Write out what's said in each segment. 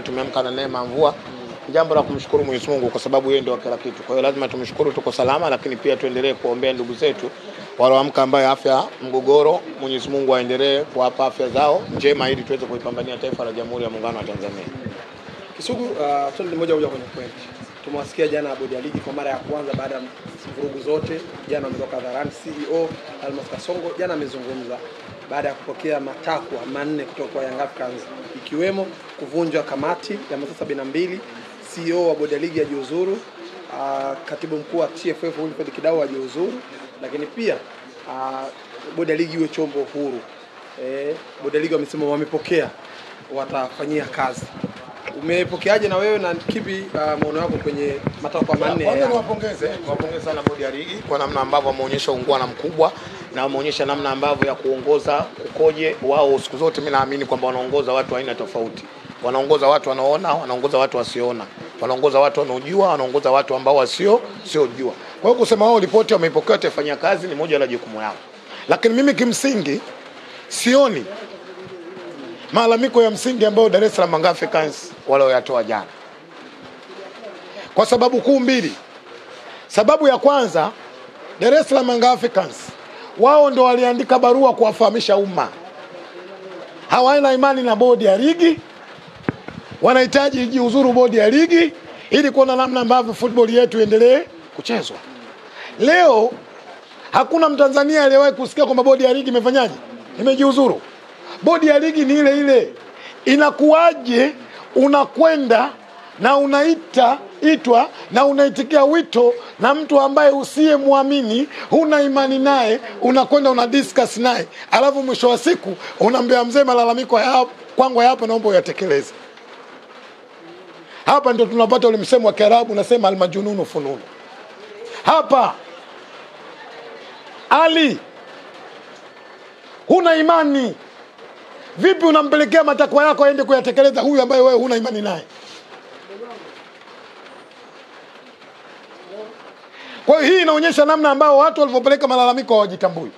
tumeamka na neema mvua. Jambo la kumshukuru Mwenyezi Mungu kwa sababu yeye ndio kila kitu. Kwa hiyo lazima tumshukuru tuko salama, lakini pia tuendelee kuombea ndugu zetu walioamka ambaye afya mgogoro. Mwenyezi Mungu aendelee kuwapa afya zao njema ili tuweze kuipambania taifa la Jamhuri ya Muungano wa Tanzania. Kisugu, swali moja kwenye point. Tumewasikia jana bodi ya ligi kwa mara ya kwanza baada ya vurugu zote. Jana ametoka hadharani CEO Almas Kasongo, jana amezungumza baada ya kupokea matakwa manne kutoka kwa Young Africans, ikiwemo kuvunjwa kamati ya masaa 72, CEO wa bodi ya ligi ajiuzuru, katibu mkuu wa TFF Wilfred Kidau ajiuzuru, lakini pia bodi ya ligi iwe chombo huru. Bodi ya ligi wamesema wamepokea, watafanyia kazi. Umepokeaje na wewe, na kipi maono yako kwenye matakwa manne? Kwanza niwapongeze sana bodi ya ligi kwa namna ambavyo wameonyesha ungwana mkubwa na wameonyesha namna ambavyo ya kuongoza kukoje. Wao siku zote mimi naamini kwamba wanaongoza watu aina tofauti. Wanaongoza watu wanaoona, wanaongoza watu wasioona. Wanaongoza watu wanaojua, wanaongoza watu ambao wasiojua. Kwa hiyo kusema wao ripoti wameipokea, watafanya kazi, ni moja la jukumu yao. Lakini mimi kimsingi sioni malalamiko ya msingi ambayo Dar es Salaam Young Africans walioyatoa jana, kwa sababu kuu mbili. Sababu ya kwanza, Dar es Salaam Young Africans wao ndio waliandika barua kuwafahamisha umma hawana imani na bodi ya ligi, wanahitaji ijiuzuru bodi ya ligi ili kuona namna ambavyo football yetu iendelee kuchezwa. Leo hakuna Mtanzania aliyewahi kusikia kwamba bodi ya ligi imefanyaje, imejiuzuru. Bodi ya ligi ni ile ile. Inakuwaje unakwenda na itwa na unaitikia wito na mtu ambaye usiyemwamini, huna imani naye, unakwenda una discuss naye, alafu mwisho wa siku unamwambia mzee, malalamiko kwangu hapa naomba uyatekeleze. Hapa ndio tunapata ule msemo wa Kiarabu unasema almajununu fununu. Hapa Ali, huna imani, vipi unampelekea matakwa yako aende kuyatekeleza huyu ambaye wewe huna imani naye? Kwa hiyo hii inaonyesha namna ambao watu walipopeleka malalamiko hawajitambui.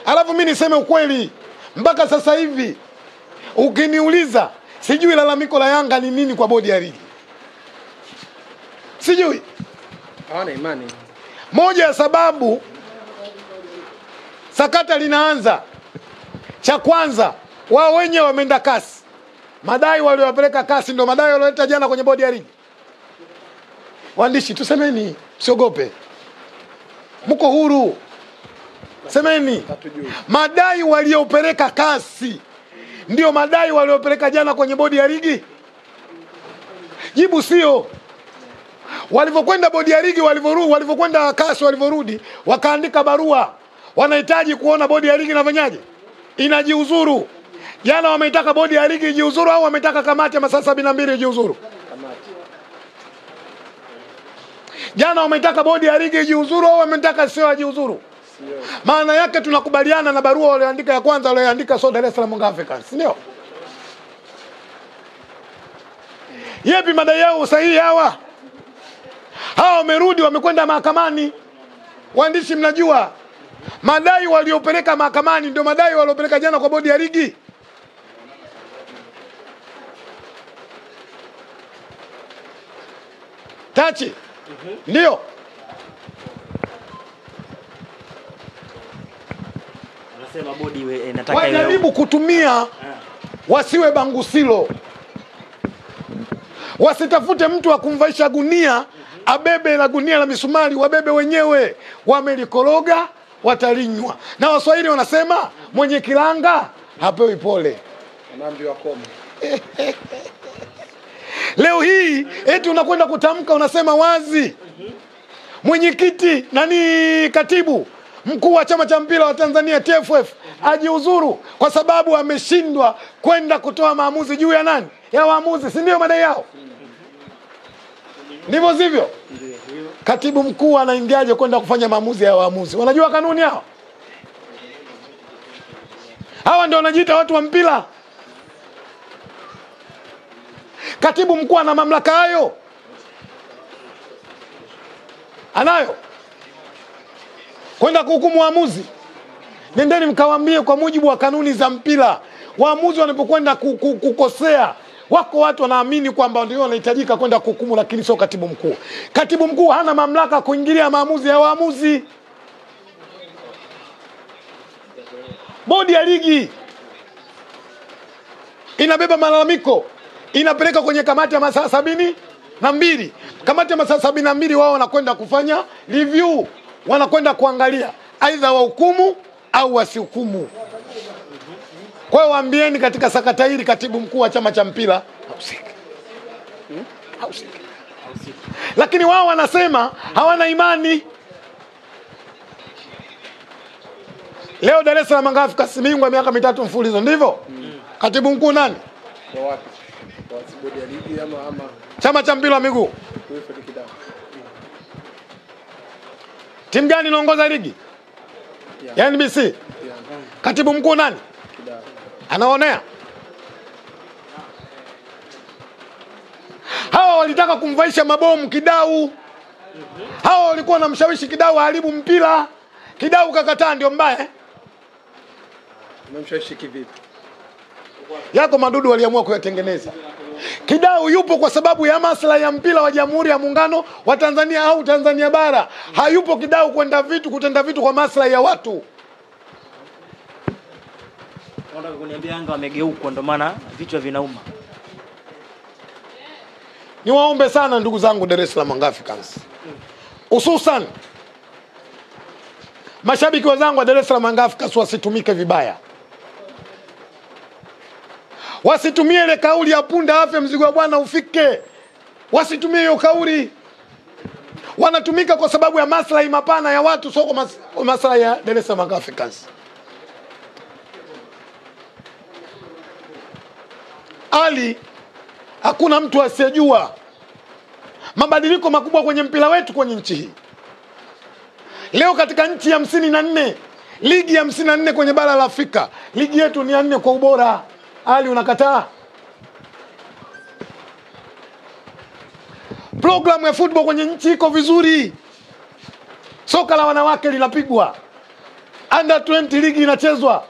Alafu mimi niseme ukweli, mpaka sasa hivi ukiniuliza sijui lalamiko la Yanga ni nini kwa bodi ya ligi. Sijui. Hawana imani. Moja ya sababu sakata linaanza, cha kwanza wao wenyewe wameenda kasi. Madai waliowapeleka kasi ndio madai walioleta jana kwenye bodi ya ligi. Waandishi tusemeni, siogope. Mko huru. Semeni. Madai waliopeleka kasi ndio madai waliopeleka jana kwenye bodi ya ligi? Jibu sio. Walivyokwenda bodi ya ligi, walivyokwenda kasi, walivyorudi wakaandika barua, wanahitaji kuona bodi ya ligi inafanyaje, inajiuzuru. Jana wameitaka bodi ya ligi ijiuzuru au wametaka kamati ya masaa 72 ijiuzuru? Kamati. Jana wametaka bodi ya ligi ijiuzuru au wametaka sio ajiuzuru? Sio. Maana yake tunakubaliana na barua walioandika ya kwanza walioandika so Dar es Salaam Young Africans, ndio? Yepi madai yao sahihi hawa? Hao wamerudi, wamekwenda mahakamani. Waandishi mnajua madai waliopeleka mahakamani ndio madai waliopeleka jana kwa bodi ya ligi. Tachi. Ndio. Anasema bodi inataka wajaribu kutumia, wasiwe bangusilo. Wasitafute mtu wa kumvaisha gunia, abebe la gunia la misumari, wabebe wenyewe. Wamelikoroga, watalinywa. Na Waswahili wanasema mwenye kilanga hapewi pole. Anaambiwa koma. Leo hii eti unakwenda kutamka, unasema wazi mwenyekiti katibu mkuu wa chama cha mpira wa Tanzania TFF ajiuzuru kwa sababu ameshindwa kwenda kutoa maamuzi juu ya nani? Ya waamuzi, si ndio madai yao? Ndivyo sivyo? Katibu mkuu anaingiaje kwenda kufanya maamuzi ya waamuzi? Wanajua kanuni hao? Hawa ndio wanajiita watu wa mpira. Katibu mkuu ana mamlaka hayo? Anayo? Kwenda kuhukumu waamuzi? Nendeni mkawaambie kwa mujibu wa kanuni za mpira, waamuzi wanapokwenda kukosea, wako watu wanaamini kwamba ndio wanahitajika kwenda kuhukumu, lakini sio katibu mkuu. Katibu mkuu hana mamlaka kuingilia maamuzi ya waamuzi. Bodi ya ligi inabeba malalamiko, inapeleka kwenye kamati ya masaa 72. Kamati ya masaa 72 wao wanakwenda kufanya review, wanakwenda kuangalia aidha wahukumu au wasihukumu. Kwa hiyo waambieni katika sakata hili katibu mkuu wa chama cha mpira hausiki. Lakini wao wanasema hawana imani. Leo Dar es Salaam Africans bingwa miaka 3 mfululizo, ndivyo? Katibu mkuu nani? Kwa wapi? Kwa bodi ya ligi ama chama cha mpira wa miguu? Timu gani inaongoza ligi? Ya NBC. Katibu mkuu nani? Anaonea. Hawa walitaka kumvaisha mabomu Kidau. Hawa walikuwa wanamshawishi Kidau haribu mpira. Kidau kakataa, ndio mbaya. Umemshawishi kivipi? Yako madudu waliamua kuyatengeneza. Kidau yupo kwa sababu ya maslahi ya mpira wa Jamhuri ya Muungano wa Tanzania au Tanzania bara. Hayupo Kidau kutenda vitu kwa maslahi ya watu. Wanataka kuniambia Yanga wamegeuka ndio maana vichwa vinauma. Niwaombe sana ndugu zangu Dar es Salaam Africans. Hususan mashabiki wenzangu wa Dar es Salaam Africans wasitumike vibaya. Wasitumie ile kauli ya punda afe mzigo wa bwana ufike. Wasitumie hiyo kauli. Wanatumika kwa sababu ya maslahi mapana ya watu, sio kwa maslahi ya Dar es Salaam Africans. Hakuna mtu asiyejua mabadiliko makubwa kwenye mpira wetu kwenye nchi hii. Leo katika nchi ya 54, ligi ya 54 kwenye bara la Afrika, ligi yetu ni 4 kwa ubora. Unakataa? Programu ya football kwenye nchi iko vizuri. Soka la wanawake linapigwa. Under 20 ligi inachezwa.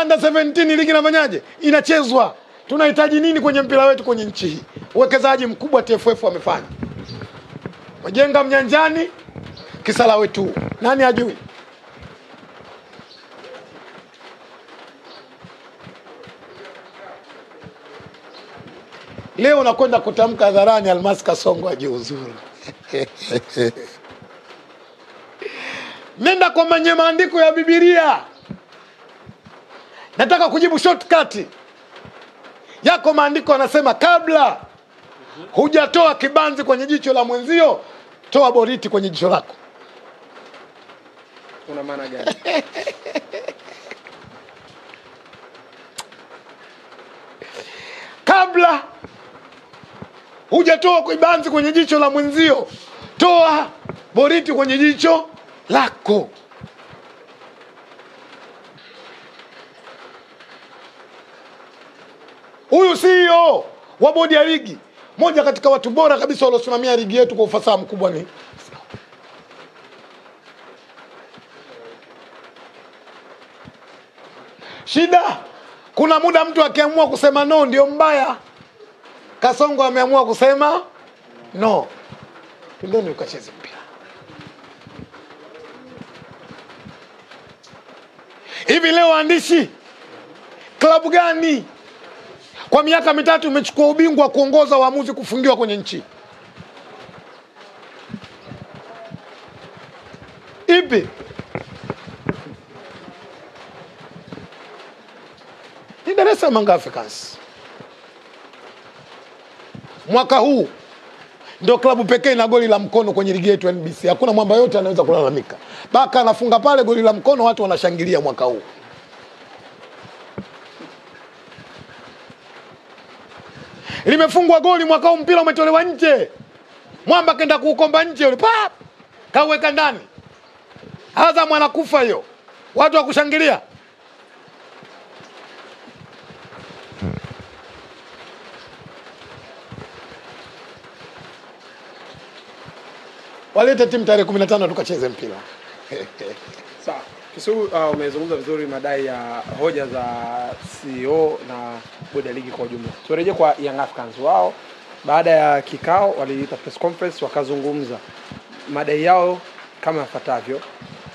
Under 17 ligi inafanyaje? Inachezwa. Tunahitaji nini kwenye mpira wetu kwenye nchi hii? Uwekezaji mkubwa TFF wamefanya. Wajenga Mnyanjani, Kisala wetu. Nani ajui? Leo nakwenda kutamka hadharani Almasi Kasongo ajiuzuru. Nenda kwa mwenye maandiko ya Biblia. Nataka kujibu shortcut. Yako maandiko yanasema kabla hujatoa kibanzi kwenye jicho la mwenzio, toa boriti kwenye jicho lako. Una maana gani? Kabla hujatoa kibanzi kwenye jicho la mwenzio, toa boriti kwenye jicho lako. Huyu CEO wa bodi ya ligi, moja katika watu bora kabisa waliosimamia ligi yetu kwa ufasaha mkubwa ni. Shida, kuna muda mtu akiamua kusema no ndio mbaya. Kasongo ameamua kusema no. Twendeni ukacheze mpira. Hivi leo waandishi, klabu gani kwa miaka 3 umechukua ubingwa kuongoza waamuzi kufungiwa kwenye nchi? Ipi? Ni Dar es Salaam Africans. Mwaka huu ndio klabu pekee na goli la mkono kwenye ligi yetu NBC. Hakuna mwamba yote anaweza kulalamika. Baka anafunga pale goli la mkono, watu wanashangilia mwaka huu. Limefungwa goli mwaka huu, mpira umetolewa nje. Mwamba kenda kuukomba nje yule, pap! Kaweka ndani. Azam anakufa hiyo. Watu wakushangilia. Walete timu tarehe 15 tukacheze mpira. Sawa. Kisugu, umezungumza vizuri madai ya hoja za CEO na bodi ya ligi kwa ujumla. Turejee kwa Young Africans. Wao baada ya kikao waliita press conference wakazungumza madai yao kama yafuatavyo: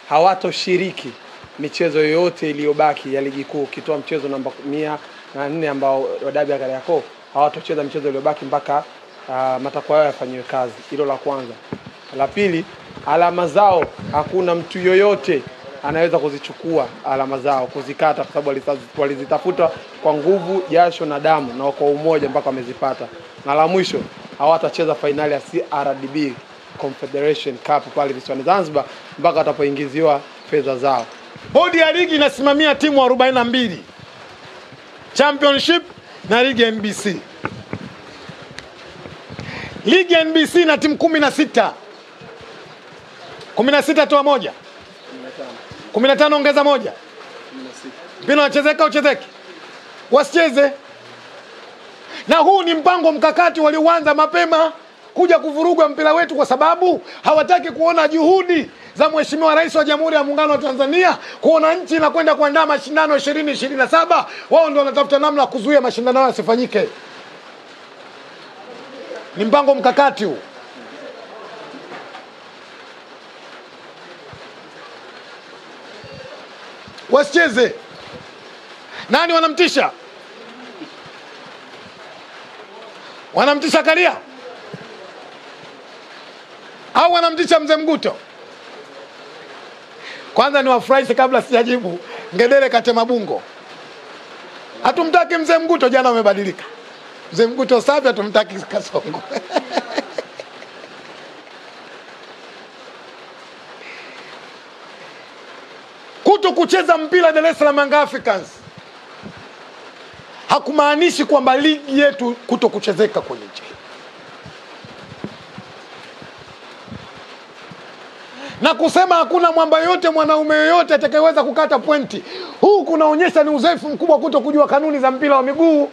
hawatoshiriki michezo yoyote iliyobaki ya ligi kuu, kitoa mchezo namba 104 ambao wa dabi ya Kariakoo. Hawatocheza michezo iliyobaki mpaka matakwa yao yafanywe kazi. Hilo la kwanza. La pili, alama zao hakuna mtu yoyote anaweza kuzichukua alama zao, kuzikata, kwa sababu walizitafuta kwa nguvu, jasho na damu, na kwa umoja mpaka wamezipata. Na la mwisho, hawatacheza finali ya CRDB Confederation Cup pale visiwani Zanzibar mpaka watapoingiziwa fedha zao. Bodi ya ligi inasimamia timu 42 Championship na ligi NBC. Ligi NBC na timu 16. 16 toa moja. 15 ongeza moja. 16. Mpira wachezeka uchezeki. Wasicheze. Na huu ni mpango mkakati walioanza mapema kuja kuvuruga mpira wetu, kwa sababu hawataki kuona juhudi za Mheshimiwa Rais wa Jamhuri ya Muungano wa Tanzania kuona nchi inakwenda kuandaa mashindano 2027. Wao ndio wanatafuta namna kuzuia mashindano yasifanyike. Ni mpango mkakati huu. Wasicheze. Nani wanamtisha? Wanamtisha Karia? Au wanamtisha Mzee Mguto? Kwanza ni wafurahishe kabla sijajibu. Ngedere Katema Bungo. Hatumtaki Mzee Mguto, jana umebadilika. Mzee Mguto safi, hatumtaki Kasongo. Kuto kucheza mpira Dar es Salaam Young Africans hakumaanishi kwamba ligi yetu kuto kuchezeka kwenye nchi. Na kusema hakuna mwamba yote, mwanaume yote atakayeweza kukata pointi, huu kunaonyesha ni uzoefu mkubwa kuto kujua kanuni za mpira wa miguu.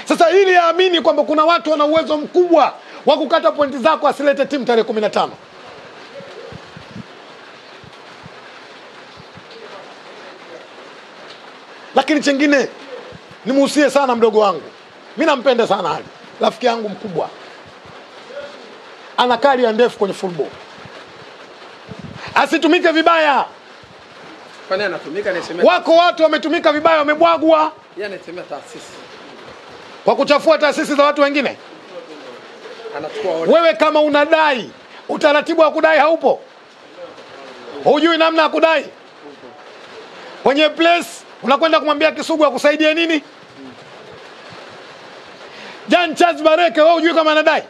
Sasa ili yaamini kwamba kuna watu wana uwezo mkubwa wa kukata pointi zako, asilete timu tarehe 15. Lakini chengine nimuhusie sana mdogo wangu. Mimi nampenda sana Ali. Rafiki yangu mkubwa. Ana career ndefu kwenye football. Asitumike vibaya. Kwani anatumika? Wako watu wametumika vibaya, wamebwagwa. Yeye anasemea taasisi. Kwa kuchafua taasisi za watu wengine. Anachukua order. Wewe kama unadai, utaratibu wa kudai haupo. Hujui namna ya kudai. Kwenye place unakwenda kumwambia Kisugu akusaidie nini? Jan Charles Bareke, wewe hujui kama anadai?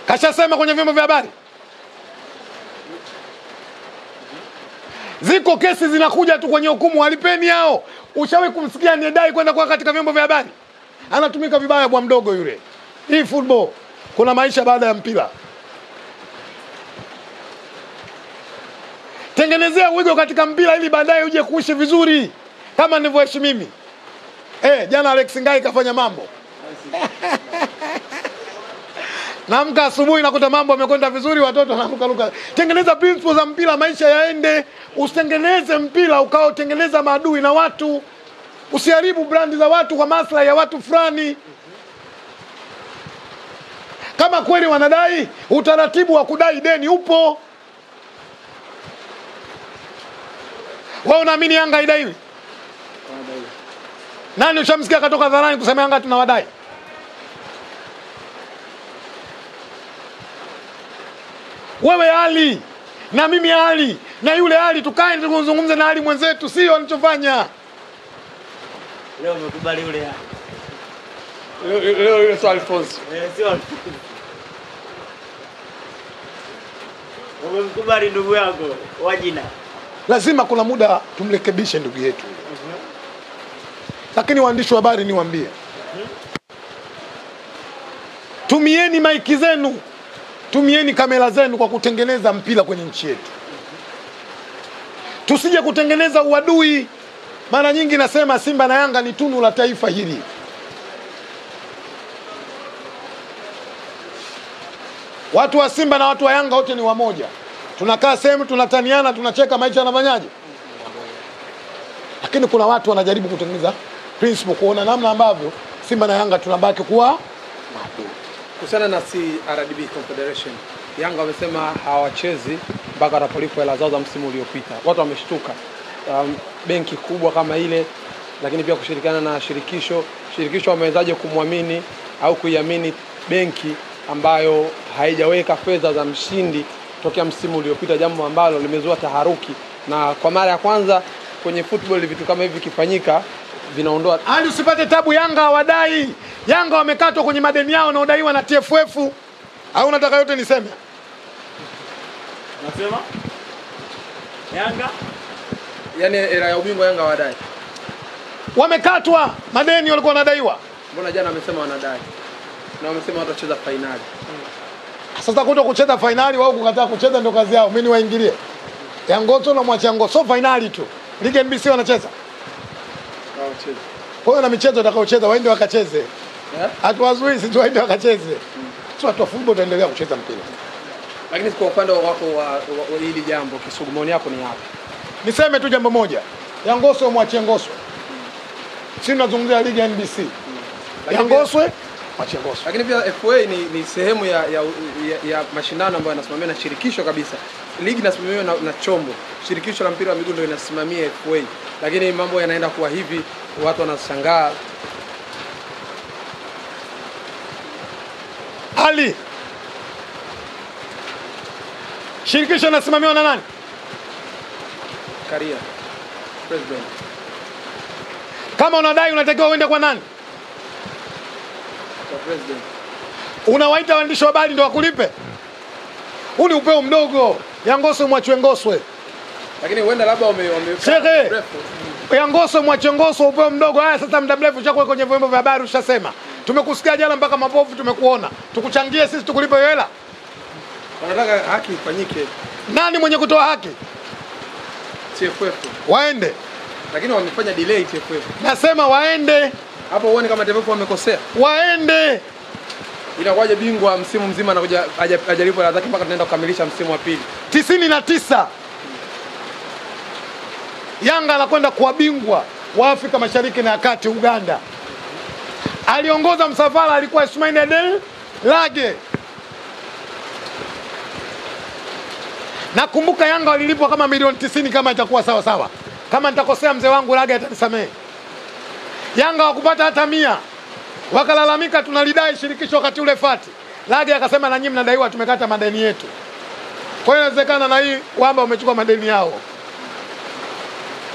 Kashasema kwenye vyombo vya habari. Ziko kesi zinakuja tu kwenye hukumu, walipeni hao. Ushawahi kumsikia anadai kwenda kwa katika vyombo vya habari? Anatumika vibaya bwa mdogo yule. Hii football kuna maisha baada ya mpira. Tengenezea wigo katika mpira ili baadaye uje kuishi vizuri kama nilivyoishi mimi. Jana Alex Ngai kafanya mambo. Naamka asubuhi nakuta mambo yamekwenda vizuri, watoto wanaruka ruka. Tengeneza principles za mpira, maisha yaende. Usitengeneze mpira ukao tengeneza maadui na watu. Usiharibu brandi za watu kwa maslahi ya watu fulani. Kama kweli wanadai, utaratibu wa kudai deni upo. Wewe unaamini Yanga haidaiwi? Nani ushamsikia katoka hadharani kusema Yanga tunawadai? Wewe Ali na mimi Ali na yule Ali, tukae tuzungumze na Ali mwenzetu, sio anachofanya. Leo umekubali yule Ali. Leo sio Alphonse. Sio. Umekubali ndugu yako wajina. Lazima kuna muda tumrekebishe ndugu yetu. Lakini waandishi wa habari niwaambie. Tumieni maiki zenu. Tumieni kamera zenu kwa kutengeneza mpira kwenye nchi yetu. Tusije kutengeneza uadui. Mara nyingi nasema Simba na Yanga ni tunu la taifa hili. Watu wa Simba na watu wa Yanga wote ni wamoja. Tunakaa sehemu tunataniana, tunacheka, maisha yanafanyaje? Lakini kuna watu wanajaribu kutengeneza principle kuona namna ambavyo Simba na Yanga tunabaki kuwa kuhusiana na CRDB Confederation. Yanga wamesema hawachezi mpaka watapolipwa hela zao za msimu uliopita. Watu wameshtuka. Benki kubwa kama ile, lakini pia kushirikiana na shirikisho. Shirikisho wamewezaje kumwamini au kuiamini benki ambayo haijaweka fedha za mshindi tokea msimu uliopita, jambo ambalo limezua taharuki. Na kwa mara ya kwanza kwenye football vitu kama hivi kifanyika vinaondoa hali. Usipate tabu, Yanga hawadai. Yanga wamekatwa kwenye madeni yao na udaiwa na TFF. Au unataka yote niseme? Nasema Yanga yani era ya ubingwa Yanga hawadai. Wamekatwa madeni walikuwa wanadaiwa. Mbona jana wamesema wanadai? Na wamesema watacheza finali. Sasa kuto kucheza finali wao kukataa kucheza ndio kazi yao. Mimi niwaingilie. Yangoto na mwacha Ngoso finali tu. Liga NBC wanacheza. Hawachezi. Kwa hiyo na michezo watakaocheza waende wakacheze. Hatuwazuii sisi waende wakacheze. Sio watu wa football tuendelea kucheza mpira. Lakini kwa upande wako wa hili jambo Kisugu, maoni yako ni yapi? Niseme tu jambo moja. Yangoso mwache Ngoso. Sisi tunazungumzia ligi ya NBC. Yangoswe mwache Ngoso. Lakini pia FA ni sehemu ya mashindano ambayo yanasimamiwa na shirikisho kabisa. Ligi inasimamiwa na chombo. Shirikisho la mpira wa miguu ndio linasimamia FA. Lakini mambo yanaenda kuwa hivi, watu wanashangaa. Ali, shirikisho linasimamiwa na nani? Karia president. Kama unadai unatakiwa uende kwa nani? Kwa president. Unawaita waandishi wa habari ndio wakulipe? Huu ni upeo mdogo. Yangoswe mwachwe Ngoswe. Lakini huenda labda Shehe, Yangoswe mwachwe Ngoswe, upeo mdogo. Haya sasa muda mrefu chako kwenye vyombo vya habari ushasema. Tumekusikia jana mpaka mapofu tumekuona. Tukuchangie sisi tukulipe hela. Wanataka haki ifanyike. Nani mwenye kutoa haki? TFF. Waende. Lakini wamefanya delay TFF. Nasema waende. Hapo uone kama TFF wamekosea. Waende. Inakuwaje bingwa msimu mzima anakuja ajalipo hela zake mpaka tunaenda kukamilisha msimu wa pili. 99. Yanga anakwenda kuwa bingwa wa Afrika Mashariki na Kati Uganda. Aliongoza msafara alikuwa Ismail Adel Lage. Nakumbuka Yanga walilipwa kama milioni 90 kama itakuwa sawa sawa. Kama nitakosea mzee wangu Lage atanisamehe. Yanga wakupata hata 100. Wakalalamika tunalidai shirikisho wakati ule Fati. Lage akasema na nyinyi mnadaiwa, tumekata madeni yetu. Kwa hiyo inawezekana na hii kwamba umechukua madeni yao.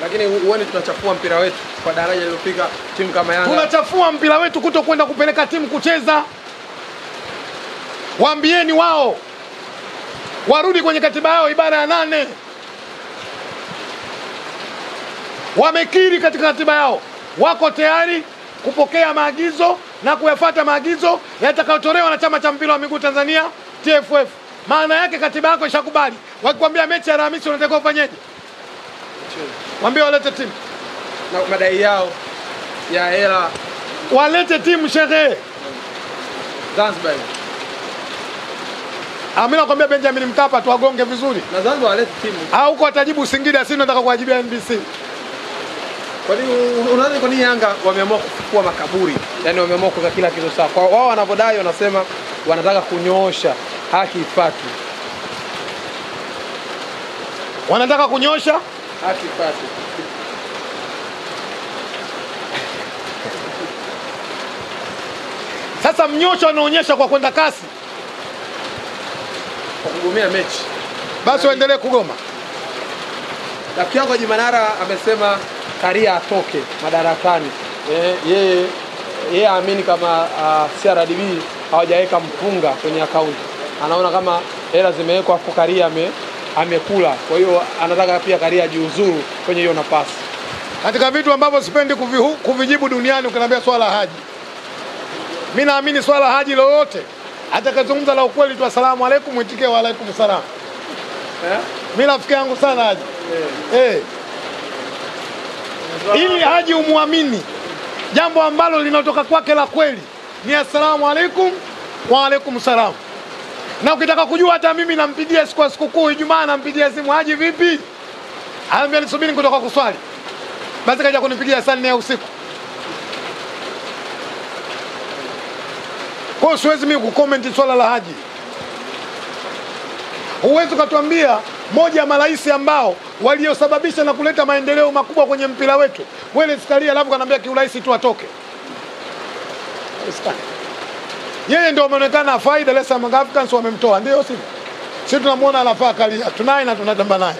Lakini uone tunachafua mpira wetu kwa daraja lililofika timu kama Yanga. Tunachafua mpira wetu kuto kwenda kupeleka timu kucheza. Waambieni wao warudi kwenye katiba yao ibara ya 8. Wamekiri katika katiba yao wako tayari kupokea maagizo na kuyafuata maagizo yatakayotolewa na chama cha mpira wa miguu Tanzania TFF. Maana yake katiba yako ishakubali. Wakikwambia mechi ya Alhamisi unatakiwa ufanyeje? Waambie walete timu. Na madai yao ya hela walete timu shehe. Zanzibar. Mimi nakwambia Benjamin Mkapa tuwagonge vizuri. Na Zanzibar walete timu. Huko atajibu Singida, sisi tunataka kuwajibia NBC. Kwa nini unaona kwa nini Yanga wameamua kufukua makaburi? Yaani wameamua kuweka kila kitu sawa. Kwa wao wanavodai wanasema wanataka kunyoosha haki ifuatwe. Wanataka kunyoosha haki ifuatwe. Sasa mnyosho anaonyesha kwa kwenda kasi. Kwa kugomea mechi. Basi waendelee kugoma. Rafiki yangu Haji Manara amesema Karia atoke madarakani. Yeye aamini kama CRDB hawajaweka mpunga kwenye akaunti. Anaona kama hela zimewekwa hapo Karia amekula. Kwa hiyo anataka pia Karia jiuzuru kwenye hiyo nafasi. Katika vitu ambavyo sipendi kuvijibu duniani ukiniambia swala haji. Mimi naamini swala haji lolote atakazungumza la ukweli tu asalamu alaykum mwitikie wa alaykum salam. Mimi rafiki yangu sana Haji. Ili Haji umuamini jambo ambalo linatoka kwake la kweli ni asalamu alaykum wa alaykum salam. Na ukitaka kujua hata mimi nampigia siku ya sikukuu Ijumaa nampigia simu Haji vipi? Anambia nisubiri kutoka kuswali. Basi kaja kunipigia saa 4 usiku. Kwa siwezi mimi kucomment swala la Haji. Huwezi kutuambia moja ya marais ambao waliosababisha na kuleta maendeleo makubwa kwenye mpira wetu. Wewe sikalia alafu kanambia kiuraisi tu atoke. Yeye ndio ameonekana afai, Dar es Salaam Africans wamemtoa, ndio sisi. Sisi tunamuona anafaa kalia. Tunaye na tunatamba naye.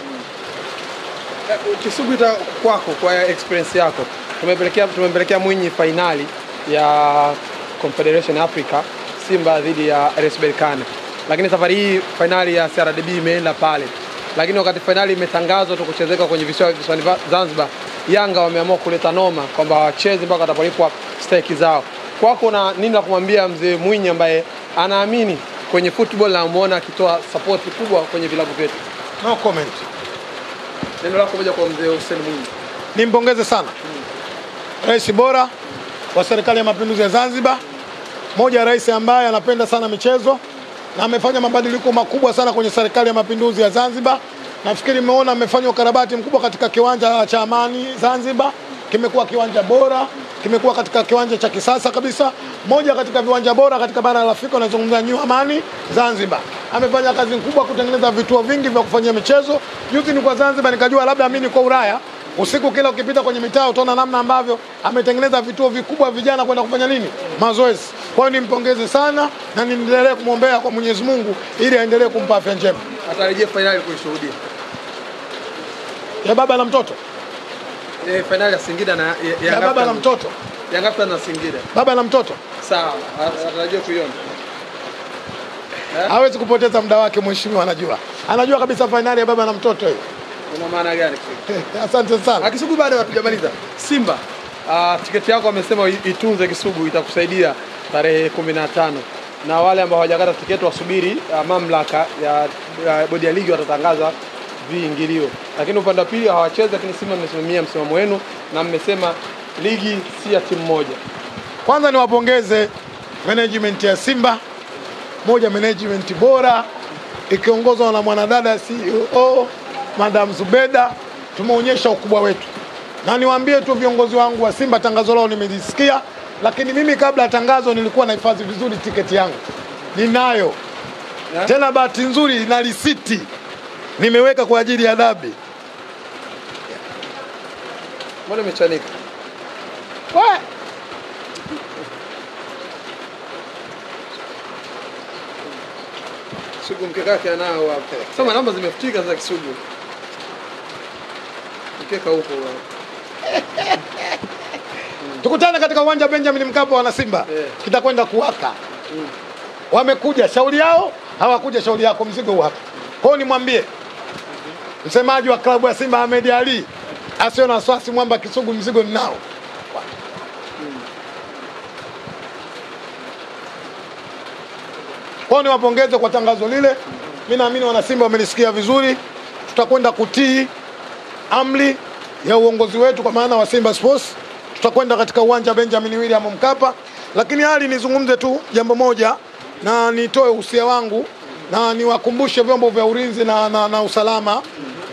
Kisugu kwako kwa experience yako. Tumempelekea Mwinyi finali ya Confederation Africa Simba dhidi ya RS Berkane. Lakini safari hii finali ya CRDB imeenda pale. Lakini wakati finali imetangazwa tu kuchezeka kwenye visiwa Zanzibar, Yanga wameamua kuleta noma kwamba wacheze mpaka watapolipwa stake zao. Kwako na nini la kumwambia mzee Mwinyi ambaye anaamini kwenye football na umeona akitoa support kubwa kwenye vilabu vyetu? No comment. Neno lako moja kwa mzee Hussein Mwinyi. Nimpongeze sana. Rais bora wa serikali ya mapinduzi ya Zanzibar. Moja ya rais ambaye anapenda sana michezo na amefanya mabadiliko makubwa sana kwenye serikali ya mapinduzi ya Zanzibar. Nafikiri mmeona amefanya ukarabati mkubwa katika kiwanja cha Amani Zanzibar. Kimekuwa kiwanja bora, kimekuwa katika kiwanja cha kisasa kabisa. Moja katika viwanja bora katika bara la Afrika, nazungumzia New Amani Zanzibar. Amefanya kazi kubwa kutengeneza vituo vingi vya kufanyia michezo. Juzi ni kwa Zanzibar nikajua labda mimi niko Ulaya. Usiku kila ukipita kwenye mitaa utaona namna ambavyo ametengeneza vituo vikubwa vijana kwenda kufanya nini? Mazoezi. Kwa hiyo nimpongeze sana na niendelee kumwombea kwa Mwenyezi Mungu ili aendelee kumpa afya njema. Atarejea finali kuishuhudia. Ya baba na mtoto. Finali ya Singida na ya baba na mtoto. Yanga Afrika na Singida. Baba na mtoto. Sawa, atarejea kuiona. Hawezi kupoteza muda wake mheshimiwa, anajua. Anajua kabisa finali ya baba na mtoto hiyo. Una maana gani? Asante sana. Kisugu, baada ya kujamaliza Simba, tiketi yako amesema itunze Kisugu, itakusaidia tarehe 15. Na wale ambao hawajakata tiketi wasubiri mamlaka ya bodi ya ligi watatangaza viingilio. Lakini upande wa pili hawachezi, lakini Simba mmesimamia msimamo wenu na mmesema ligi si ya timu moja. Kwanza niwapongeze management ya Simba, moja management bora ikiongozwa na mwanadada CEO Madam Zubeda. Tumeonyesha ukubwa wetu. Na niwaambie tu viongozi wangu wa Simba, tangazo lao nimelisikia, lakini mimi kabla ya tangazo nilikuwa nahifadhi vizuri tiketi yangu. Ninayo. Yeah. Tena bahati nzuri na risiti nimeweka kwa ajili ya dabi. Mbona umechanika? Wewe Kisugu mkeka yake anao hapo. Sema namba zimefutika za Kisugu. Mkeka huko hapo. Tukutane katika uwanja Benjamin Mkapa, wana Simba. Kitakwenda kuwaka. Wamekuja shauri yao, hawakuja shauri yako, mzigo huu hapa. Kwa hiyo nimwambie msemaji wa klabu ya Simba Ahmed Ali asio na wasiwasi, mwamba Kisugu mzigo ninao. Kwa hiyo niwapongeze kwa tangazo lile. Mimi naamini wana Simba wamelisikia vizuri. Tutakwenda kutii amri ya uongozi wetu kwa maana wa Simba Sports. Tutakwenda katika uwanja Benjamin William Mkapa. Lakini hali nizungumze tu jambo moja na nitoe usia wangu na niwakumbushe vyombo vya ulinzi na usalama.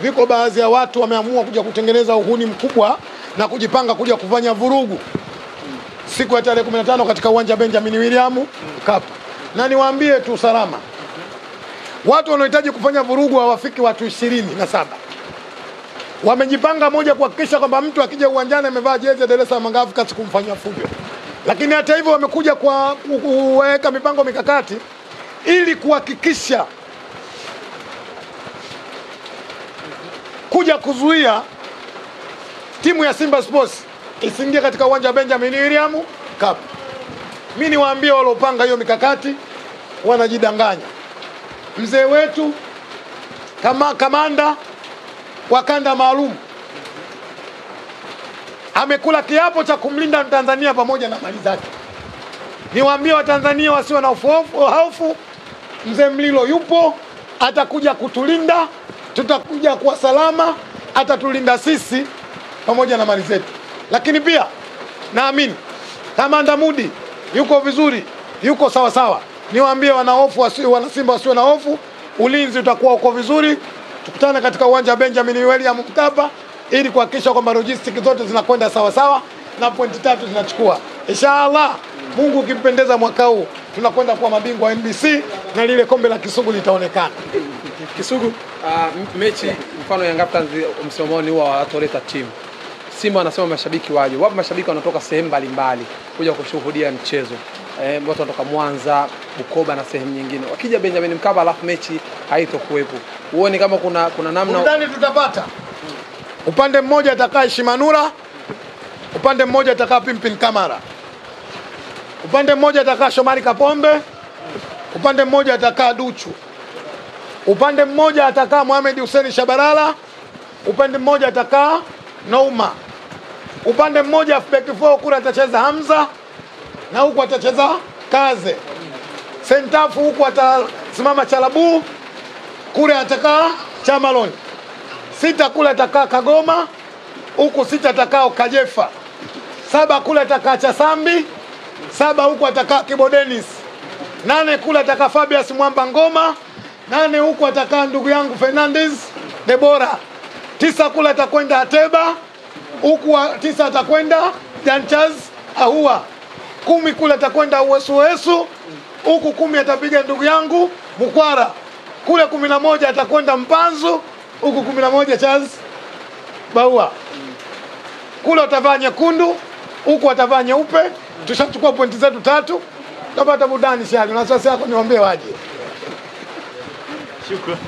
Viko baadhi ya watu wameamua kuja kutengeneza uhuni mkubwa na kujipanga kuja kufanya vurugu siku ya tarehe 15 katika uwanja Benjamin William Mkapa. Na niwaambie tu salama, watu wanaohitaji kufanya vurugu hawafiki watu 27. Wamejipanga moja kuhakikisha kwamba mtu akija uwanjani amevaa jezi ya Dar es Salaam Africans kumfanyia fujo. Lakini hata hivyo wamekuja kwa kuweka mipango mikakati ili kuhakikisha kuja kuzuia timu ya Simba Sports isiingie katika uwanja wa Benjamin William Mkapa. Mimi niwaambie waliopanga hiyo mikakati wanajidanganya. Mzee wetu kamanda wa kanda maalum amekula kiapo cha kumlinda Tanzania pamoja na mali zake. Niwaambie Watanzania wasiwe na hofu. Mzee Mlilo yupo, atakuja kutulinda, tutakuja kwa salama, atatulinda sisi pamoja na mali zetu. Lakini pia naamini Kamanda Mudi yuko vizuri, yuko sawa sawa. Niwaambie wanahofu wana Simba wasiwe na hofu, ulinzi utakuwa uko vizuri. Tukutane katika uwanja wa Benjamin William Mkapa ili kuhakikisha kwamba logistics zote zinakwenda sawa sawa na pointi 3 zinachukua. Inshallah, Mungu ukimpendeza, mwaka huu tunakwenda kuwa mabingwa wa NBC na lile kombe la Kisugu litaonekana. Kisugu, mechi mfano Young Africans msimamoni huwa watoleta timu. Simba wanasema mashabiki waje. Wapo mashabiki wanatoka sehemu mbalimbali kuja kushuhudia mchezo. Watu wanatoka Mwanza, Bukoba na sehemu nyingine. Wakija Benjamin Mkapa alafu mechi haitokuwepo. Huoni kama kuna namna ndani tutapata? Upande mmoja atakaa Shimanura, upande mmoja atakaa Pimpin Kamara, upande mmoja atakaa Shomari Kapombe, upande mmoja atakaa Duchu, upande mmoja atakaa Mohamed Hussein Shabalala, upande mmoja atakaa Nouma, upande mmoja back 4 kura atacheza Hamza na huku atacheza Kaze, sentafu huku atasimama Chalabu, kule atakaa Chamalon, 6 kule atakaa Kagoma, huku 6 atakaa Kajefa, 7 kule atakaa Chasambi, 7 huku atakaa Kibo Dennis, 8 kule atakaa Fabius Mwamba Ngoma, 8 huku atakaa ndugu yangu Fernandez Debora, 9 kule atakwenda Ateba, huku 9 atakwenda Janchaz Ahua, 10 kule atakwenda Uwesu, huku 10 atapiga ndugu yangu Mukwara, kule 11 atakwenda Mpanzu, huku 11 Charles Baua. Kule atavaa nyekundu, huku atavaa nyeupe. Tushachukua pointi zetu 3. Tutapata burudani shali. Na sasa yako niombe waje. Shukrani.